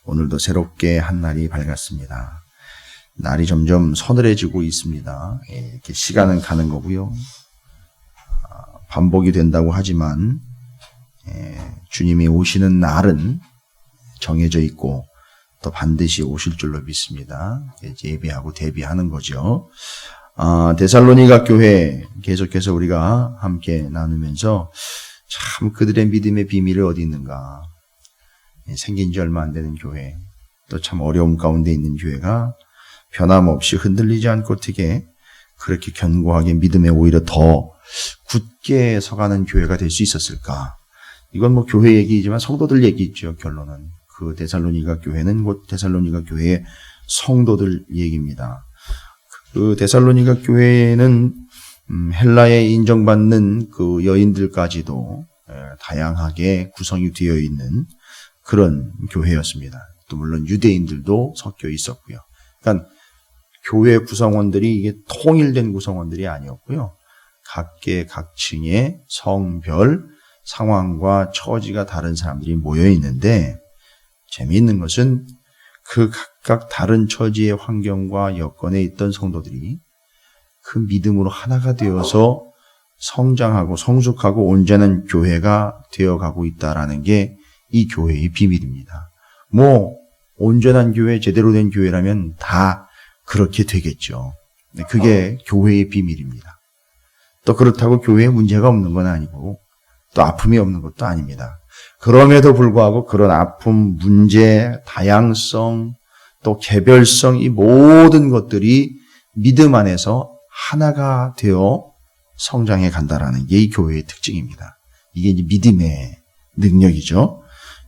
오늘도 새롭게 한 날이 밝았습니다. 날이 점점 서늘해지고 있습니다. 이렇게 시간은 가는 거고요. 반복이 된다고 하지만 주님이 오시는 날은 정해져 있고 또 반드시 오실 줄로 믿습니다. 예비하고 대비하는 거죠. 데살로니가 교회 계속해서 우리가 함께 나누면서 참 그들의 믿음의 비밀이 어디 있는가. 생긴 지 얼마 안 되는 교회, 또 참 어려움 가운데 있는 교회가 변함없이 흔들리지 않고 어떻게 그렇게 견고하게 믿음에 오히려 더 굳게 서가는 교회가 될 수 있었을까? 이건 뭐 교회 얘기이지만 성도들 얘기죠. 결론은 그 데살로니가 교회는 곧 데살로니가 교회의 성도들 얘기입니다. 그 데살로니가 교회는 헬라에 인정받는 그 여인들까지도 다양하게 구성이 되어 있는 그런 교회였습니다. 또 물론 유대인들도 섞여 있었고요. 그러니까 교회 구성원들이 이게 통일된 구성원들이 아니었고요. 각계 각층의 성별, 상황과 처지가 다른 사람들이 모여 있는데 재미있는 것은 그 각각 다른 처지의 환경과 여건에 있던 성도들이 그 믿음으로 하나가 되어서 성장하고 성숙하고 온전한 교회가 되어가고 있다라는 게 이 교회의 비밀입니다. 뭐 온전한 교회, 제대로 된 교회라면 다 그렇게 되겠죠. 그게 교회의 비밀입니다. 또 그렇다고 교회에 문제가 없는 건 아니고 또 아픔이 없는 것도 아닙니다. 그럼에도 불구하고 그런 아픔, 문제, 다양성, 또 개별성, 이 모든 것들이 믿음 안에서 하나가 되어 성장해 간다라는 게 이 교회의 특징입니다. 이게 이제 믿음의 능력이죠.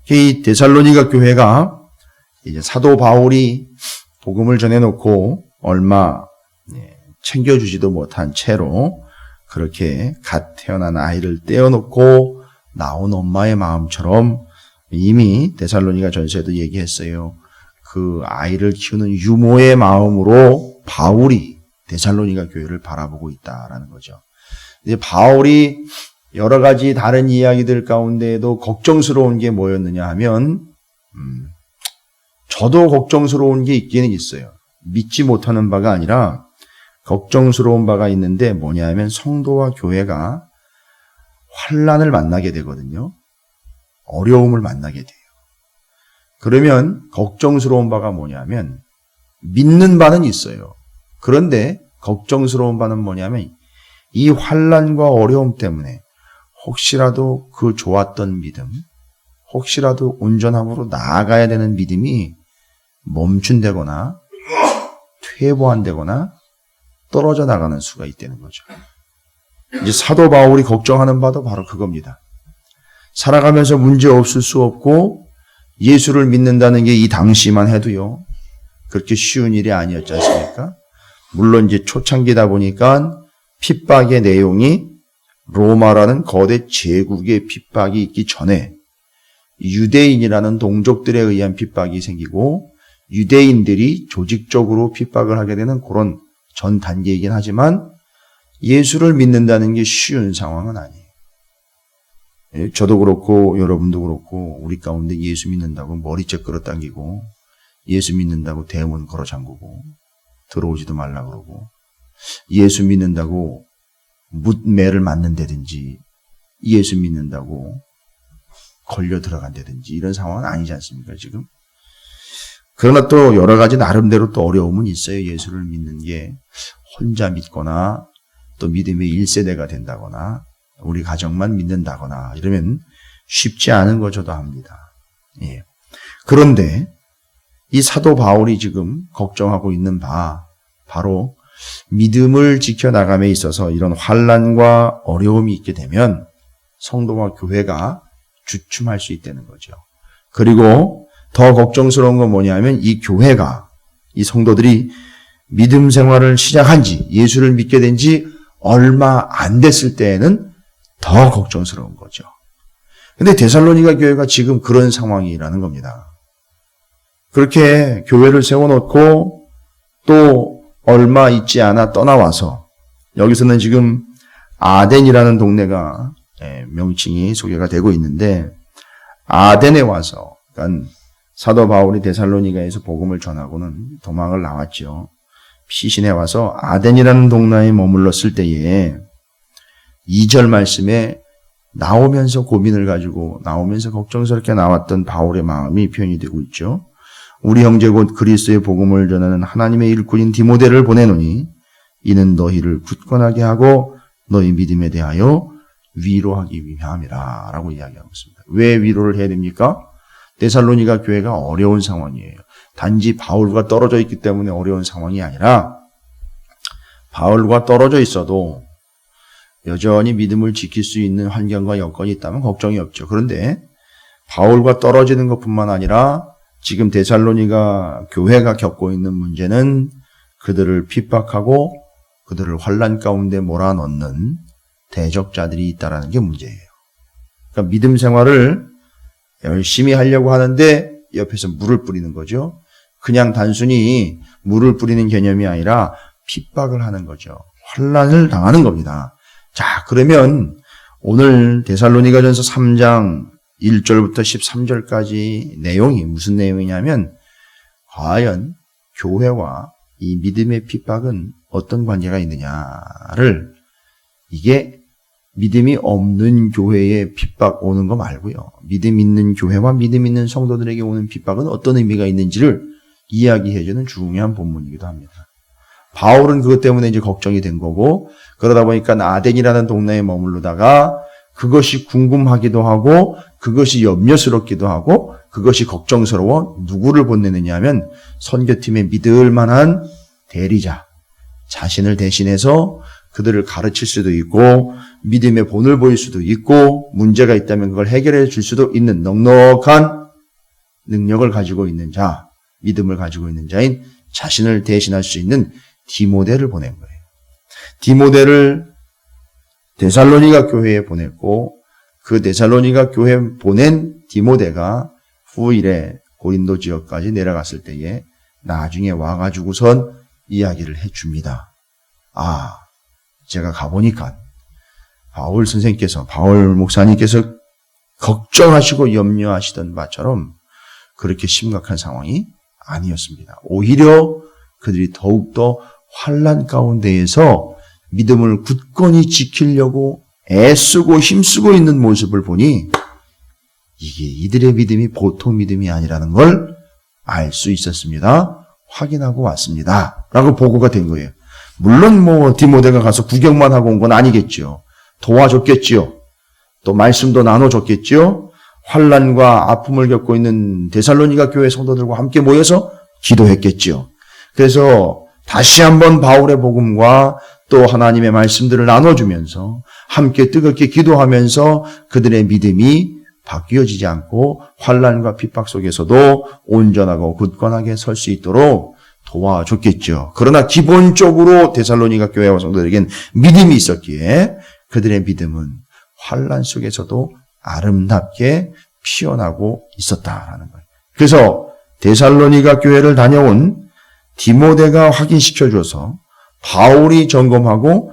이 데살로니가 교회가 이제 사도 바울이 복음을 전해놓고 얼마 챙겨주지도 못한 채로 그렇게 갓 태어난 아이를 떼어놓고 나온 엄마의 마음처럼 이미 데살로니가 전서에도 얘기했어요. 그 아이를 키우는 유모의 마음으로 바울이 데살로니가 교회를 바라보고 있다라는 거죠. 이제 바울이 여러 가지 다른 이야기들 가운데에도 걱정스러운 게 뭐였느냐 하면 저도 걱정스러운 게 있기는 있어요. 믿지 못하는 바가 아니라 걱정스러운 바가 있는데 뭐냐 하면 성도와 교회가 환난을 만나게 되거든요. 어려움을 만나게 돼요. 그러면 걱정스러운 바가 뭐냐면 믿는 바는 있어요. 그런데 걱정스러운 바는 뭐냐면 이 환난과 어려움 때문에 혹시라도 그 좋았던 믿음, 혹시라도 온전함으로 나아가야 되는 믿음이 멈춘다거나 퇴보한다거나 떨어져 나가는 수가 있다는 거죠. 이제 사도 바울이 걱정하는 바도 바로 그겁니다. 살아가면서 문제 없을 수 없고 예수를 믿는다는 게 이 당시만 해도요, 그렇게 쉬운 일이 아니었지 않습니까? 물론 이제 초창기다 보니까 핍박의 내용이 로마라는 거대 제국의 핍박이 있기 전에 유대인이라는 동족들에 의한 핍박이 생기고 유대인들이 조직적으로 핍박을 하게 되는 그런 전 단계이긴 하지만 예수를 믿는다는 게 쉬운 상황은 아니에요. 저도 그렇고 여러분도 그렇고 우리 가운데 예수 믿는다고 머리채 끌어당기고 예수 믿는다고 대문 걸어 잠그고 들어오지도 말라 그러고 예수 믿는다고 묻매를 맞는다든지 예수 믿는다고 걸려 들어간다든지 이런 상황은 아니지 않습니까 지금? 그러나 또 여러 가지 나름대로 또 어려움은 있어요. 예수를 믿는 게 혼자 믿거나 또 믿음의 1세대가 된다거나 우리 가정만 믿는다거나 이러면 쉽지 않은 거 저도 압니다. 예. 그런데 이 사도 바울이 지금 걱정하고 있는 바 바로 믿음을 지켜나감에 있어서 이런 환난과 어려움이 있게 되면 성도와 교회가 주춤할 수 있다는 거죠. 그리고 더 걱정스러운 건 뭐냐면 이 교회가, 이 성도들이 믿음 생활을 시작한 지, 예수를 믿게 된 지 얼마 안 됐을 때에는 더 걱정스러운 거죠. 근데 데살로니가 교회가 지금 그런 상황이라는 겁니다. 그렇게 교회를 세워놓고 또 얼마 있지 않아 떠나와서 여기서는 지금 아덴이라는 동네가 명칭이 소개가 되고 있는데 아덴에 와서 그러니까 사도 바울이 데살로니가에서 복음을 전하고는 도망을 나왔죠. 피신해 와서 아덴이라는 동네에 머물렀을 때에 2절 말씀에 나오면서 고민을 가지고 나오면서 걱정스럽게 나왔던 바울의 마음이 표현이 되고 있죠. 우리 형제 곧 그리스도의 복음을 전하는 하나님의 일꾼인 디모데를 보내노니 이는 너희를 굳건하게 하고 너희 믿음에 대하여 위로하기 위함이라 라고 이야기하고 있습니다. 왜 위로를 해야 됩니까? 데살로니가 교회가 어려운 상황이에요. 단지 바울과 떨어져 있기 때문에 어려운 상황이 아니라 바울과 떨어져 있어도 여전히 믿음을 지킬 수 있는 환경과 여건이 있다면 걱정이 없죠. 그런데 바울과 떨어지는 것뿐만 아니라 지금 데살로니가 교회가 겪고 있는 문제는 그들을 핍박하고 그들을 환난 가운데 몰아넣는 대적자들이 있다는 게 문제예요. 그러니까 믿음 생활을 열심히 하려고 하는데 옆에서 물을 뿌리는 거죠. 그냥 단순히 물을 뿌리는 개념이 아니라 핍박을 하는 거죠. 환난을 당하는 겁니다. 자, 그러면 오늘 데살로니가전서 3장 1절부터 13절까지 내용이 무슨 내용이냐면 과연 교회와 이 믿음의 핍박은 어떤 관계가 있느냐를 이게 믿음이 없는 교회에 핍박 오는 거 말고요. 믿음 있는 교회와 믿음 있는 성도들에게 오는 핍박은 어떤 의미가 있는지를 이야기해주는 중요한 본문이기도 합니다. 바울은 그것 때문에 이제 걱정이 된 거고 그러다 보니까 아덴이라는 동네에 머무르다가 그것이 궁금하기도 하고 그것이 염려스럽기도 하고 그것이 걱정스러워 누구를 보내느냐 하면 선교팀에 믿을 만한 대리자, 자신을 대신해서 그들을 가르칠 수도 있고 믿음의 본을 보일 수도 있고 문제가 있다면 그걸 해결해 줄 수도 있는 넉넉한 능력을 가지고 있는 자, 믿음을 가지고 있는 자인 자신을 대신할 수 있는 디모데를 보낸 거예요. 디모데를 데살로니가 교회에 보냈고 그 데살로니가 교회에 보낸 디모데가 후일에 고린도 지역까지 내려갔을 때에 나중에 와가지고선 이야기를 해줍니다. 아, 제가 가보니까 바울 선생님께서, 바울 목사님께서 걱정하시고 염려하시던 바처럼 그렇게 심각한 상황이 아니었습니다. 오히려 그들이 더욱더 환난 가운데에서 믿음을 굳건히 지키려고 애쓰고 힘쓰고 있는 모습을 보니 이게 이들의 믿음이 보통 믿음이 아니라는 걸 알 수 있었습니다. 확인하고 왔습니다. 라고 보고가 된 거예요. 물론 디모데가 가서 구경만 하고 온 건 아니겠죠. 도와줬겠지요. 또 말씀도 나눠줬겠지요. 환난과 아픔을 겪고 있는 데살로니가 교회 성도들과 함께 모여서 기도했겠지요. 그래서 다시 한번 바울의 복음과 또 하나님의 말씀들을 나눠주면서 함께 뜨겁게 기도하면서 그들의 믿음이 바뀌어지지 않고 환난과 핍박 속에서도 온전하고 굳건하게 설 수 있도록 도와줬겠죠. 그러나 기본적으로 데살로니가 교회와 성도들에겐 믿음이 있었기에 그들의 믿음은 환난 속에서도 아름답게 피어나고 있었다라는 거예요. 그래서 데살로니가 교회를 다녀온 디모데가 확인시켜줘서 바울이 점검하고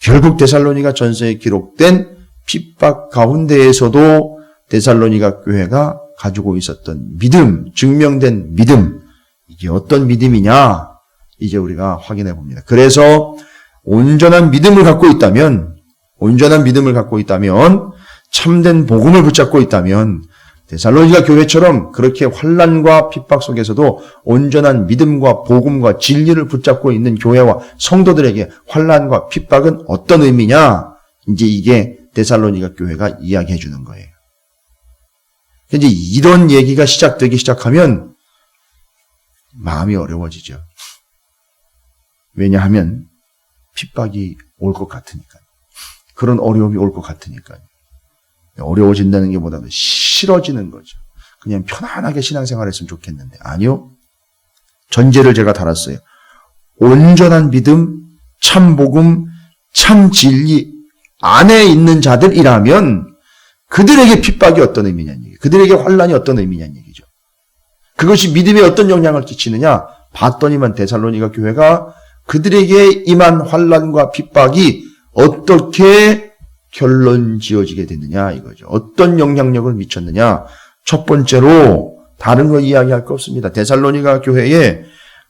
결국 데살로니가 전서에 기록된 핍박 가운데에서도 데살로니가 교회가 가지고 있었던 믿음, 증명된 믿음, 이게 어떤 믿음이냐 이제 우리가 확인해 봅니다. 그래서 온전한 믿음을 갖고 있다면 참된 복음을 붙잡고 있다면 데살로니가 교회처럼 그렇게 환난과 핍박 속에서도 온전한 믿음과 복음과 진리를 붙잡고 있는 교회와 성도들에게 환난과 핍박은 어떤 의미냐? 이제 이게 데살로니가 교회가 이야기해 주는 거예요. 이제 이런 얘기가 시작되기 시작하면 마음이 어려워지죠. 왜냐하면 핍박이 올 것 같으니까요. 그런 어려움이 올 것 같으니까요. 어려워진다는 게 보다는 싫어지는 거죠. 그냥 편안하게 신앙생활 했으면 좋겠는데 아니요. 전제를 제가 달았어요. 온전한 믿음, 참 복음, 참 진리 안에 있는 자들이라면 그들에게 핍박이 어떤 의미냐는 얘기예요. 그들에게 환난이 어떤 의미냐는 얘기죠. 그것이 믿음에 어떤 영향을 끼치느냐 봤더니만 데살로니가 교회가 그들에게 임한 환난과 핍박이 어떻게 결론 지어지게 됐느냐 이거죠. 어떤 영향력을 미쳤느냐. 첫 번째로 다른 거 이야기할 거 없습니다. 데살로니가 교회에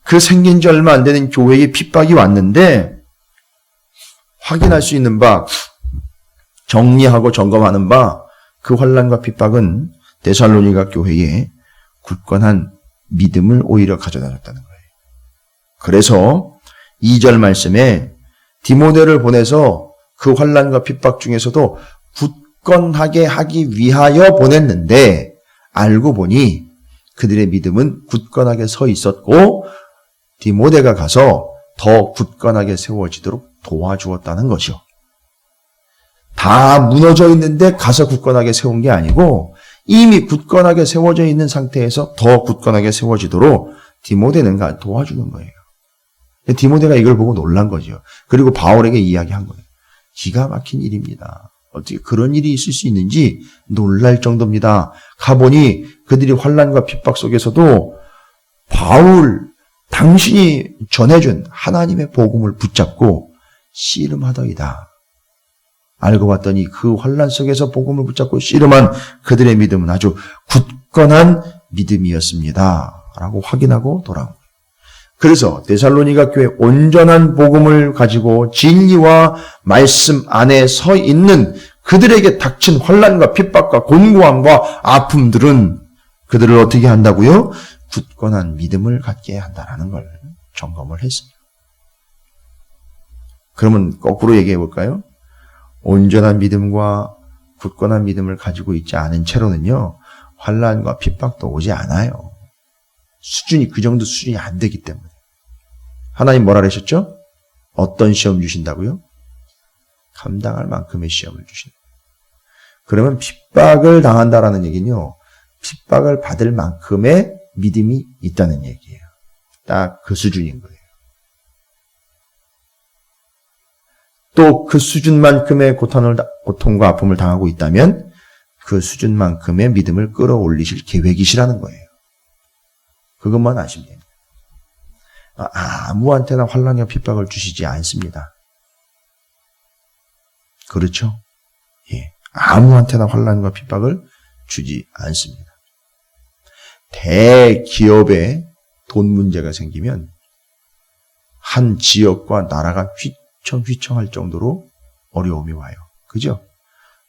그 생긴 지 얼마 안 되는 교회에 핍박이 왔는데 확인할 수 있는 바, 정리하고 점검하는 바, 그 환난과 핍박은 데살로니가 교회에 굳건한 믿음을 오히려 가져다 줬다는 거예요. 그래서 2절 말씀에 디모데를 보내서 그 환난과 핍박 중에서도 굳건하게 하기 위하여 보냈는데 알고 보니 그들의 믿음은 굳건하게 서 있었고 디모데가 가서 더 굳건하게 세워지도록 도와주었다는 것이요. 다 무너져 있는데 가서 굳건하게 세운 게 아니고 이미 굳건하게 세워져 있는 상태에서 더 굳건하게 세워지도록 디모데는 도와주는 거예요. 디모데가 이걸 보고 놀란 거죠. 그리고 바울에게 이야기한 거예요. 기가 막힌 일입니다. 어떻게 그런 일이 있을 수 있는지 놀랄 정도입니다. 가보니 그들이 환난과 핍박 속에서도 바울 당신이 전해준 하나님의 복음을 붙잡고 씨름하더이다. 알고 봤더니 그 환난 속에서 복음을 붙잡고 씨름한 그들의 믿음은 아주 굳건한 믿음이었습니다. 라고 확인하고 돌아온 거예요. 그래서 데살로니가 교회 온전한 복음을 가지고 진리와 말씀 안에 서 있는 그들에게 닥친 환난과 핍박과 곤고함과 아픔들은 그들을 어떻게 한다고요? 굳건한 믿음을 갖게 한다라는 걸 점검을 했습니다. 그러면 거꾸로 얘기해 볼까요? 온전한 믿음과 굳건한 믿음을 가지고 있지 않은 채로는요, 환난과 핍박도 오지 않아요. 수준이 그 정도 수준이 안 되기 때문에. 하나님 뭐라 그러셨죠? 어떤 시험 주신다고요? 감당할 만큼의 시험을 주신다. 그러면 핍박을 당한다라는 얘기는요, 핍박을 받을 만큼의 믿음이 있다는 얘기예요. 딱 그 수준인 거예요. 또 그 수준만큼의 고통과 아픔을 당하고 있다면 그 수준만큼의 믿음을 끌어올리실 계획이시라는 거예요. 그것만 아시면 됩니다. 아무한테나 환난과 핍박을 주시지 않습니다. 그렇죠? 예, 아무한테나 환난과 핍박을 주지 않습니다. 대기업에 돈 문제가 생기면 한 지역과 나라가 휘청휘청할 정도로 어려움이 와요. 그죠?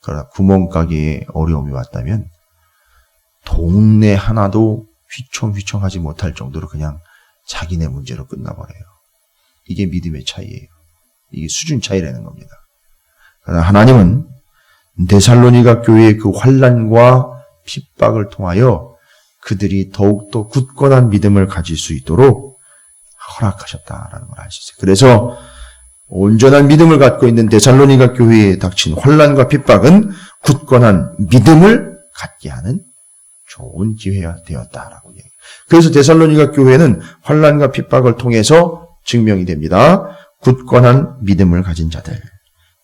그러나 구멍가게에 어려움이 왔다면 동네 하나도 휘청휘청하지 못할 정도로 그냥 자기네 문제로 끝나버려요. 이게 믿음의 차이예요. 이게 수준 차이라는 겁니다. 그러나 하나님은 데살로니가 교회의 그 환난과 핍박을 통하여 그들이 더욱더 굳건한 믿음을 가질 수 있도록 허락하셨다라는 걸 알 수 있어요. 그래서 온전한 믿음을 갖고 있는 데살로니가 교회에 닥친 환난과 핍박은 굳건한 믿음을 갖게 하는 좋은 기회가 되었다라고 얘기해요. 그래서 데살로니가 교회는 환난과 핍박을 통해서 증명이 됩니다. 굳건한 믿음을 가진 자들.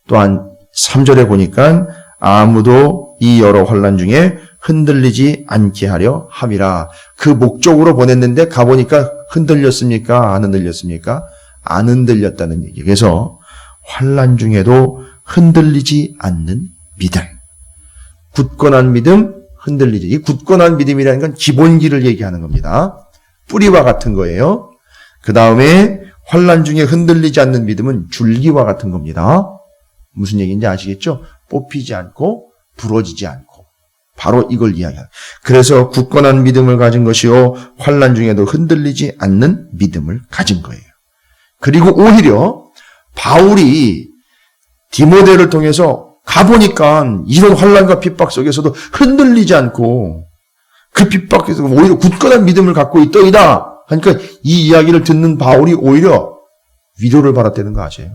또한 3절에 보니까 아무도 이 여러 환난 중에 흔들리지 않게 하려 함이라. 그 목적으로 보냈는데 가보니까 흔들렸습니까? 안 흔들렸습니까? 안 흔들렸다는 얘기. 그래서 환난 중에도 흔들리지 않는 믿음. 굳건한 믿음, 흔들리지. 이 굳건한 믿음이라는 건 기본기를 얘기하는 겁니다. 뿌리와 같은 거예요. 그 다음에 환난 중에 흔들리지 않는 믿음은 줄기와 같은 겁니다. 무슨 얘기인지 아시겠죠? 뽑히지 않고 부러지지 않고. 바로 이걸 이야기합니다. 그래서 굳건한 믿음을 가진 것이요, 환난 중에도 흔들리지 않는 믿음을 가진 거예요. 그리고 오히려 바울이 디모데를 통해서 가보니까 이런 환난과 핍박 속에서도 흔들리지 않고 그 핍박에서 오히려 굳건한 믿음을 갖고 있더이다. 그러니까 이 이야기를 듣는 바울이 오히려 위로를 받았다는 거 아세요?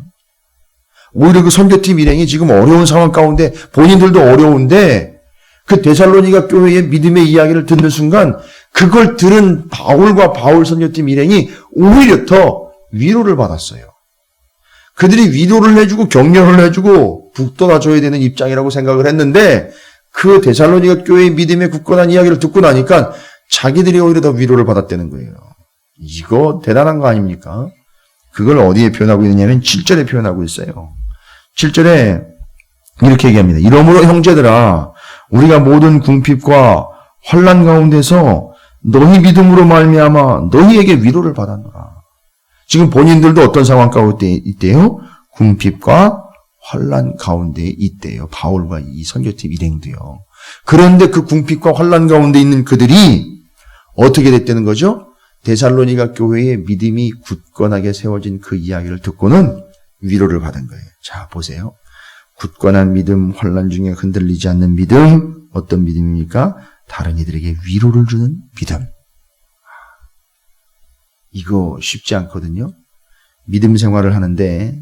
오히려 그 선교팀 일행이 지금 어려운 상황 가운데 본인들도 어려운데 그 데살로니가 교회의 믿음의 이야기를 듣는 순간 그걸 들은 바울과 바울 선교팀 일행이 오히려 더 위로를 받았어요. 그들이 위로를 해주고 격려를 해주고 북돋아줘야 되는 입장이라고 생각을 했는데 그 데살로니가 교회의 믿음의 굳건한 이야기를 듣고 나니까 자기들이 오히려 더 위로를 받았다는 거예요. 이거 대단한 거 아닙니까? 그걸 어디에 표현하고 있느냐면 7절에 표현하고 있어요. 7절에 이렇게 얘기합니다. 이러므로 형제들아, 우리가 모든 궁핍과 환난 가운데서 너희 믿음으로 말미암아 너희에게 위로를 받았노라. 지금 본인들도 어떤 상황 가운데 있대요? 궁핍과 환난 가운데 있대요. 바울과 이 선교팀 일행도요. 그런데 그 궁핍과 환난 가운데 있는 그들이 어떻게 됐다는 거죠? 데살로니가 교회의 믿음이 굳건하게 세워진 그 이야기를 듣고는 위로를 받은 거예요. 자, 보세요. 굳건한 믿음, 환난 중에 흔들리지 않는 믿음, 어떤 믿음입니까? 다른 이들에게 위로를 주는 믿음. 이거 쉽지 않거든요. 믿음 생활을 하는데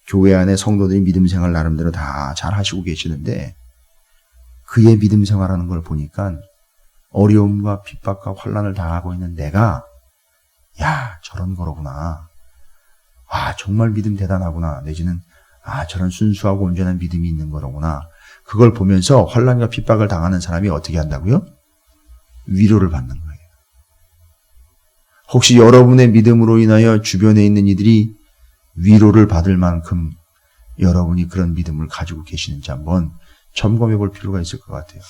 교회 안에 성도들이 믿음 생활 나름대로 다 잘 하시고 계시는데 그의 믿음 생활하는 걸 보니까 어려움과 핍박과 환난을 당하고 있는 내가 야, 저런 거로구나. 아, 정말 믿음 대단하구나. 내지는 아, 저런 순수하고 온전한 믿음이 있는 거로구나. 그걸 보면서 환난과 핍박을 당하는 사람이 어떻게 한다고요? 위로를 받는 거예요. 혹시 여러분의 믿음으로 인하여 주변에 있는 이들이 위로를 받을 만큼 여러분이 그런 믿음을 가지고 계시는지 한번 점검해 볼 필요가 있을 것 같아요.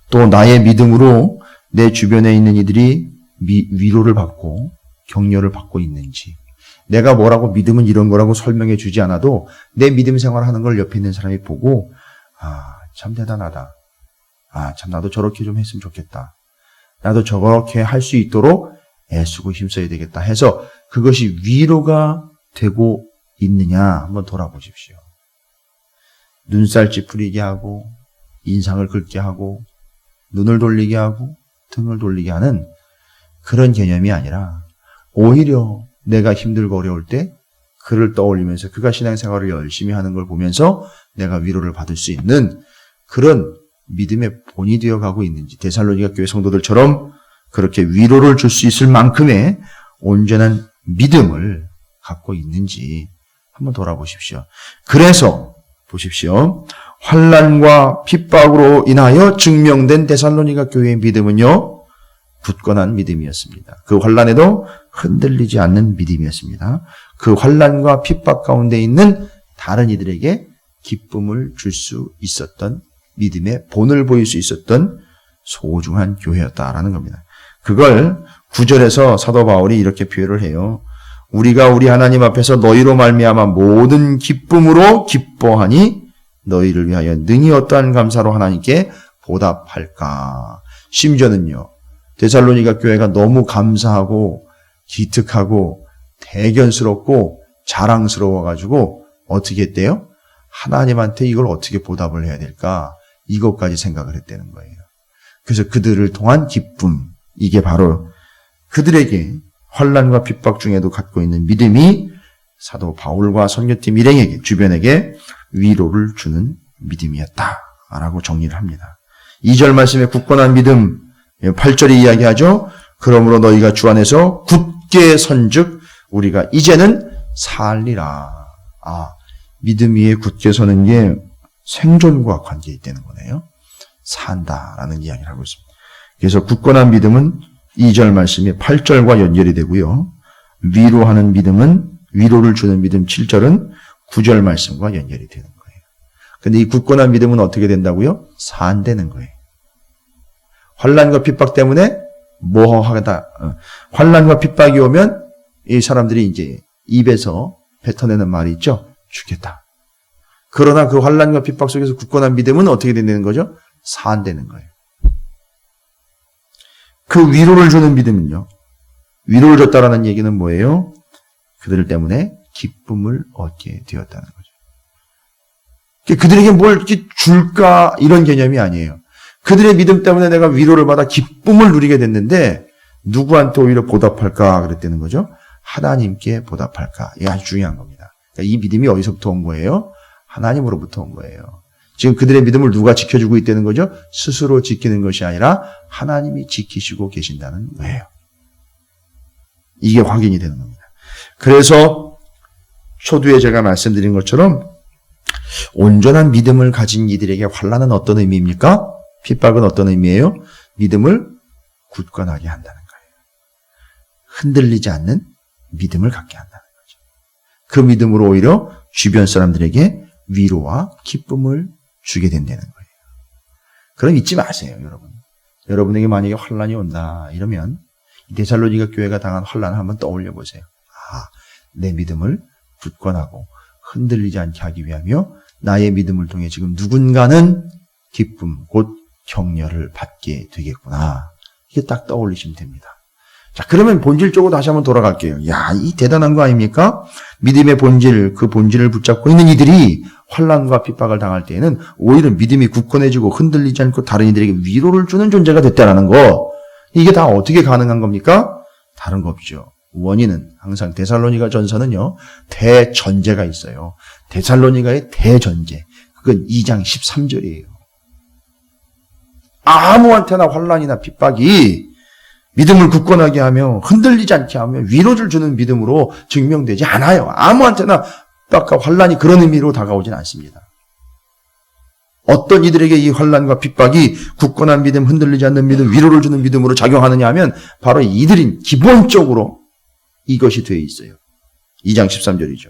또 나의 믿음으로 내 주변에 있는 이들이 위로를 받고 격려를 받고 있는지, 내가 뭐라고 믿음은 이런 거라고 설명해 주지 않아도 내 믿음 생활하는 걸 옆에 있는 사람이 보고 아, 참 대단하다. 아, 참 나도 저렇게 좀 했으면 좋겠다. 나도 저렇게 할 수 있도록 애쓰고 힘써야 되겠다 해서 그것이 위로가 되고 있느냐 한번 돌아보십시오. 눈살 찌푸리게 하고 인상을 긁게 하고 눈을 돌리게 하고 등을 돌리게 하는 그런 개념이 아니라 오히려 내가 힘들고 어려울 때 그를 떠올리면서 그가 신앙생활을 열심히 하는 걸 보면서 내가 위로를 받을 수 있는 그런 믿음의 본이 되어가고 있는지, 데살로니가 교회 성도들처럼 그렇게 위로를 줄 수 있을 만큼의 온전한 믿음을 갖고 있는지 한번 돌아보십시오. 그래서 보십시오. 환난과 핍박으로 인하여 증명된 데살로니가 교회의 믿음은요, 굳건한 믿음이었습니다. 그 환난에도 흔들리지 않는 믿음이었습니다. 그 환난과 핍박 가운데 있는 다른 이들에게 기쁨을 줄 수 있었던 믿음의 본을 보일 수 있었던 소중한 교회였다라는 겁니다. 그걸 9절에서 사도 바울이 이렇게 표현을 해요. 우리가 우리 하나님 앞에서 너희로 말미암아 모든 기쁨으로 기뻐하니 너희를 위하여 능히 어떠한 감사로 하나님께 보답할까. 심지어는요, 데살로니가 교회가 너무 감사하고 기특하고 대견스럽고 자랑스러워가지고 어떻게 했대요? 하나님한테 이걸 어떻게 보답을 해야 될까? 이것까지 생각을 했다는 거예요. 그래서 그들을 통한 기쁨, 이게 바로 그들에게 환난과 핍박 중에도 갖고 있는 믿음이 사도 바울과 선교팀 일행에게, 주변에게 위로를 주는 믿음이었다라고 정리를 합니다. 2절 말씀에 굳건한 믿음, 8절이 이야기하죠. 그러므로 너희가 주 안에서 굳게 선즉 우리가 이제는 살리라. 아, 믿음 위에 굳게 서는 게 생존과 관계에 있다는 거네요. 산다라는 이야기를 하고 있습니다. 그래서 굳건한 믿음은 2절 말씀이 8절과 연결이 되고요. 위로하는 믿음은, 위로를 주는 믿음 7절은 9절 말씀과 연결이 되는 거예요. 근데 이 굳건한 믿음은 어떻게 된다고요? 산되는 거예요. 환난과 핍박 때문에 뭐하다, 환난과 핍박이 오면 이 사람들이 이제 입에서 뱉어내는 말이 있죠. 죽겠다. 그러나 그 환난과 핍박 속에서 굳건한 믿음은 어떻게 되는 거죠? 산되는 거예요. 그 위로를 주는 믿음은요, 위로를 줬다라는 얘기는 뭐예요? 그들 때문에 기쁨을 얻게 되었다는 거죠. 그들에게 뭘 줄까 이런 개념이 아니에요. 그들의 믿음 때문에 내가 위로를 받아 기쁨을 누리게 됐는데 누구한테 오히려 보답할까 그랬다는 거죠. 하나님께 보답할까. 이게 아주 중요한 겁니다. 그러니까 이 믿음이 어디서부터 온 거예요? 하나님으로부터 온 거예요. 지금 그들의 믿음을 누가 지켜주고 있다는 거죠? 스스로 지키는 것이 아니라 하나님이 지키시고 계신다는 거예요. 이게 확인이 되는 겁니다. 그래서 초두에 제가 말씀드린 것처럼 온전한 믿음을 가진 이들에게 환난은 어떤 의미입니까? 핍박은 어떤 의미예요? 믿음을 굳건하게 한다는 거예요. 흔들리지 않는 믿음을 갖게 한다는 거죠. 그 믿음으로 오히려 주변 사람들에게 위로와 기쁨을 주게 된다는 거예요. 그럼 잊지 마세요, 여러분. 여러분에게 만약에 환란이 온다 이러면 데살로니가 교회가 당한 환란을 한번 떠올려 보세요. 내 믿음을 굳건하고 흔들리지 않게 하기 위하며 나의 믿음을 통해 지금 누군가는 기쁨 곧 격려를 받게 되겠구나. 이게 딱 떠올리시면 됩니다. 자, 그러면 본질적으로 다시 한번 돌아갈게요. 이 대단한 거 아닙니까? 믿음의 본질, 그 본질을 붙잡고 있는 이들이 환난과 핍박을 당할 때에는 오히려 믿음이 굳건해지고 흔들리지 않고 다른 이들에게 위로를 주는 존재가 됐다라는 거. 이게 다 어떻게 가능한 겁니까? 다른 거 없죠. 원인은 항상 데살로니가 전서는요, 대전제가 있어요. 데살로니가의 대전제. 그건 2장 13절이에요. 아무한테나 환난이나 핍박이 믿음을 굳건하게 하며 흔들리지 않게 하며 위로를 주는 믿음으로 증명되지 않아요. 아무한테나 핍박과 환난이 그런 의미로 다가오진 않습니다. 어떤 이들에게 이 환난과 핍박이 굳건한 믿음, 흔들리지 않는 믿음, 위로를 주는 믿음으로 작용하느냐 하면 바로 이들이 기본적으로 이것이 되어 있어요. 2장 13절이죠.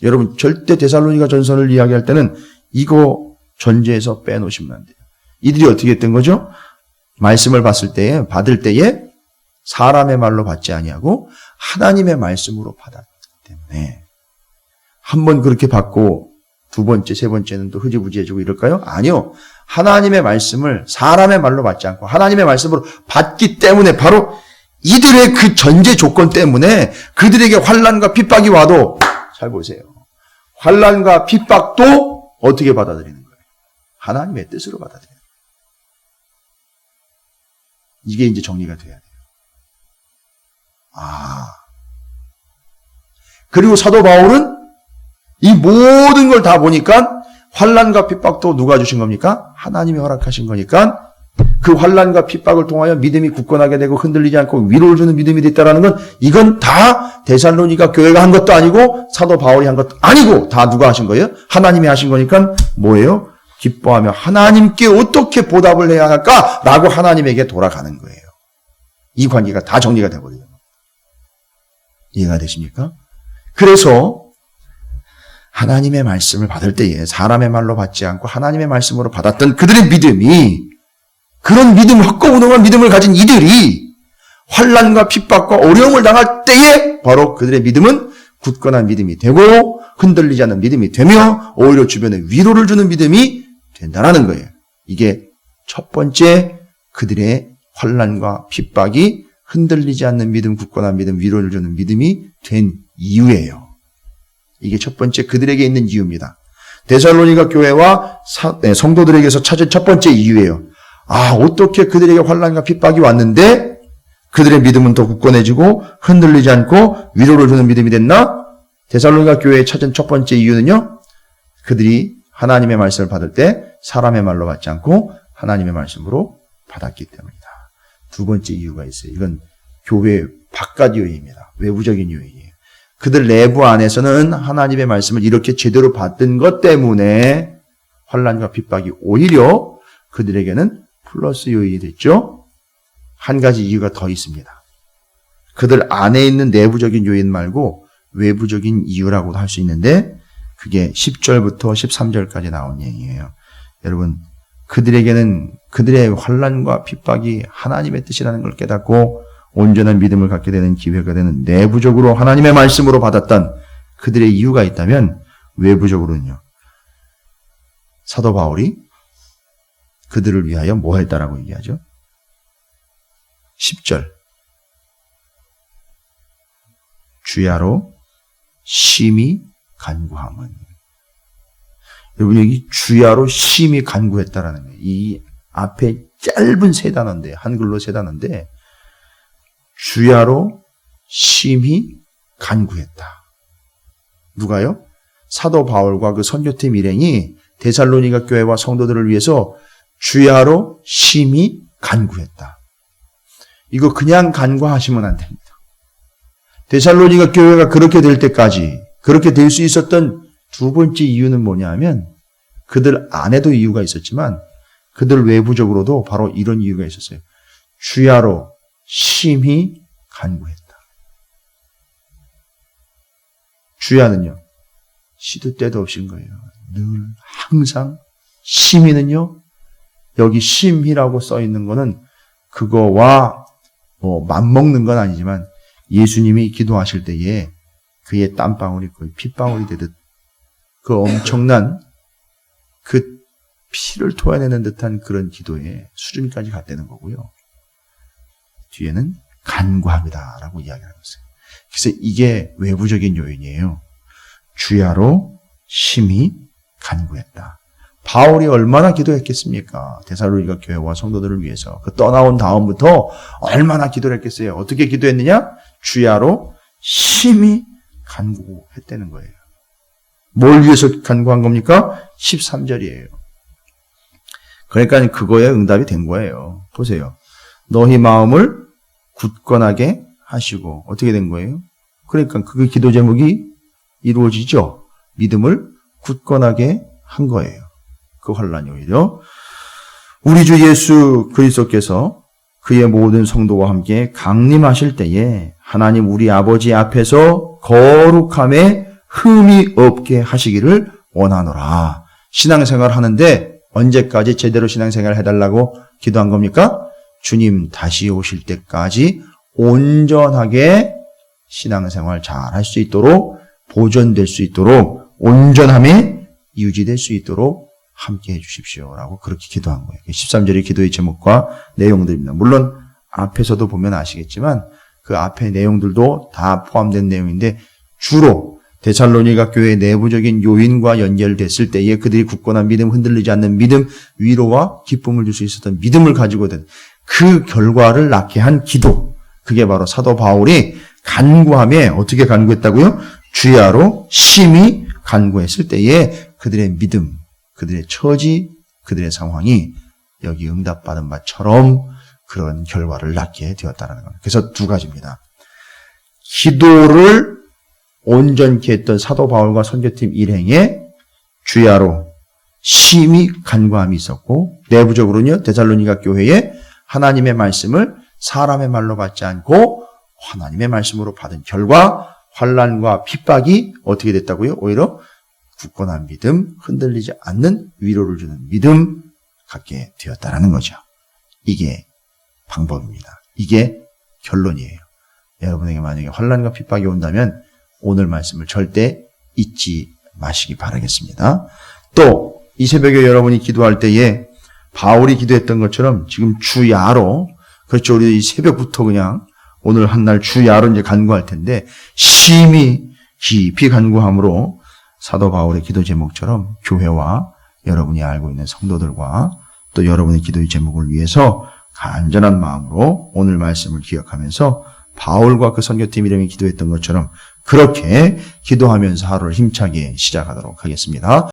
여러분 절대 데살로니가 전서를 이야기할 때는 이거 전제에서 빼놓으시면 안 돼요. 이들이 어떻게 했던 거죠? 말씀을 받을 때에 사람의 말로 받지 아니하고 하나님의 말씀으로 받았기 때문에 한 번 그렇게 받고 두 번째, 세 번째는 또 흐지부지해지고 이럴까요? 아니요. 하나님의 말씀을 사람의 말로 받지 않고 하나님의 말씀으로 받기 때문에 바로 이들의 그 전제 조건 때문에 그들에게 환난과 핍박이 와도 잘 보세요. 환난과 핍박도 어떻게 받아들이는 거예요? 하나님의 뜻으로 받아들여요. 이게 이제 정리가 돼야 돼요. 그리고 사도 바울은 이 모든 걸 다 보니까 환난과 핍박도 누가 주신 겁니까? 하나님이 허락하신 거니까 그 환난과 핍박을 통하여 믿음이 굳건하게 되고 흔들리지 않고 위로를 주는 믿음이 됐다라는 건 이건 다 데살로니가 교회가 한 것도 아니고 사도 바울이 한 것도 아니고 다 누가 하신 거예요? 하나님이 하신 거니까 뭐예요? 기뻐하며 하나님께 어떻게 보답을 해야 할까라고 하나님에게 돌아가는 거예요. 이 관계가 다 정리가 되버려요. 이해가 되십니까? 그래서 하나님의 말씀을 받을 때에 사람의 말로 받지 않고 하나님의 말씀으로 받았던 그들의 믿음이 그런 믿음, 헛고무능한 믿음을 가진 이들이 환난과 핍박과 어려움을 당할 때에 바로 그들의 믿음은 굳건한 믿음이 되고 흔들리지 않는 믿음이 되며 오히려 주변에 위로를 주는 믿음이 된다는 거예요. 이게 첫 번째 그들의 환난과 핍박이 흔들리지 않는 믿음, 굳건한 믿음, 위로를 주는 믿음이 된 이유예요. 이게 첫 번째 그들에게 있는 이유입니다. 데살로니가 교회와 성도들에게서 찾은 첫 번째 이유예요. 어떻게 그들에게 환난과 핍박이 왔는데 그들의 믿음은 더 굳건해지고 흔들리지 않고 위로를 주는 믿음이 됐나? 데살로니가 교회에 찾은 첫 번째 이유는요. 그들이 하나님의 말씀을 받을 때 사람의 말로 받지 않고 하나님의 말씀으로 받았기 때문이다. 두 번째 이유가 있어요. 이건 교회 바깥 요인입니다. 외부적인 요인이에요. 그들 내부 안에서는 하나님의 말씀을 이렇게 제대로 받은 것 때문에 환난과 핍박이 오히려 그들에게는 플러스 요인이 됐죠. 한 가지 이유가 더 있습니다. 그들 안에 있는 내부적인 요인 말고 외부적인 이유라고도 할 수 있는데 그게 10절부터 13절까지 나온 얘기예요. 여러분 그들에게는 그들의 환난과 핍박이 하나님의 뜻이라는 걸 깨닫고 온전한 믿음을 갖게 되는 기회가 되는 내부적으로 하나님의 말씀으로 받았던 그들의 이유가 있다면 외부적으로는요. 사도 바울이 그들을 위하여 뭐 했다라고 얘기하죠? 10절 주야로 심히 간구함은 여러분 여기 주야로 심히 간구했다라는 거예요. 이 앞에 짧은 세 단어인데 한글로 세 단어인데 주야로 심히 간구했다. 누가요? 사도 바울과 그 선교팀 일행이 데살로니가 교회와 성도들을 위해서 주야로 심히 간구했다. 이거 그냥 간구하시면 안 됩니다. 데살로니가 교회가 그렇게 될 때까지 그렇게 될 수 있었던 두 번째 이유는 뭐냐면 그들 안에도 이유가 있었지만 그들 외부적으로도 바로 이런 이유가 있었어요. 주야로 심히 간구했다. 주야는요. 시도 때도 없인 거예요. 늘 항상 심히는요. 여기 심히라고 써 있는 거는 그거와 맞먹는 건 아니지만 예수님이 기도하실 때에 그의 땀방울이 거의 핏방울이 되듯 그 엄청난 그 피를 토해내는 듯한 그런 기도의 수준까지 갔다는 거고요. 뒤에는 간구함이다라고 이야기하고 있어요. 그래서 이게 외부적인 요인이에요. 주야로 심히 간구했다. 바울이 얼마나 기도했겠습니까? 데살로니가 교회와 성도들을 위해서. 그 떠나온 다음부터 얼마나 기도를 했겠어요? 어떻게 기도했느냐? 주야로 심히 간구했다는 거예요. 뭘 위해서 간구한 겁니까? 13절이에요. 그러니까 그거에 응답이 된 거예요. 보세요. 너희 마음을 굳건하게 하시고 어떻게 된 거예요? 그러니까 그 기도 제목이 이루어지죠. 믿음을 굳건하게 한 거예요. 그 환란이 오히려 우리 주 예수 그리스도께서 그의 모든 성도와 함께 강림하실 때에 하나님 우리 아버지 앞에서 거룩함에 흠이 없게 하시기를 원하노라. 신앙생활 하는데 언제까지 제대로 신앙생활 해달라고 기도한 겁니까? 주님 다시 오실 때까지 온전하게 신앙생활 잘 할 수 있도록 보존될 수 있도록 온전함이 유지될 수 있도록 함께 해주십시오라고 그렇게 기도한 거예요. 13절의 기도의 제목과 내용들입니다. 물론 앞에서도 보면 아시겠지만 그 앞의 내용들도 다 포함된 내용인데 주로 데살로니가 교회의 내부적인 요인과 연결됐을 때에 그들이 굳건한 믿음, 흔들리지 않는 믿음, 위로와 기쁨을 줄 수 있었던 믿음을 가지고 된 그 결과를 낳게 한 기도. 그게 바로 사도 바울이 간구함에 어떻게 간구했다고요? 주야로 심히 간구했을 때에 그들의 믿음, 그들의 처지, 그들의 상황이 여기 응답받은 바처럼 그런 결과를 낳게 되었다는 겁니다. 그래서 두 가지입니다. 기도를 온전케 했던 사도 바울과 선교팀 일행에 주야로 심히 간구함이 있었고 내부적으로는요. 데살로니가 교회에 하나님의 말씀을 사람의 말로 받지 않고 하나님의 말씀으로 받은 결과 환난과 핍박이 어떻게 됐다고요? 오히려 굳건한 믿음, 흔들리지 않는 위로를 주는 믿음 갖게 되었다는 거죠. 이게 방법입니다. 이게 결론이에요. 여러분에게 만약에 환난과 핍박이 온다면 오늘 말씀을 절대 잊지 마시기 바라겠습니다. 또 이 새벽에 여러분이 기도할 때에 바울이 기도했던 것처럼 지금 주야로 그렇죠. 우리 이 새벽부터 그냥 오늘 한날 주야로 이제 간구할 텐데 심히 깊이 간구함으로 사도 바울의 기도 제목처럼 교회와 여러분이 알고 있는 성도들과 또 여러분의 기도의 제목을 위해서 간절한 마음으로 오늘 말씀을 기억하면서 바울과 그 선교팀 이름이 기도했던 것처럼 그렇게 기도하면서 하루를 힘차게 시작하도록 하겠습니다.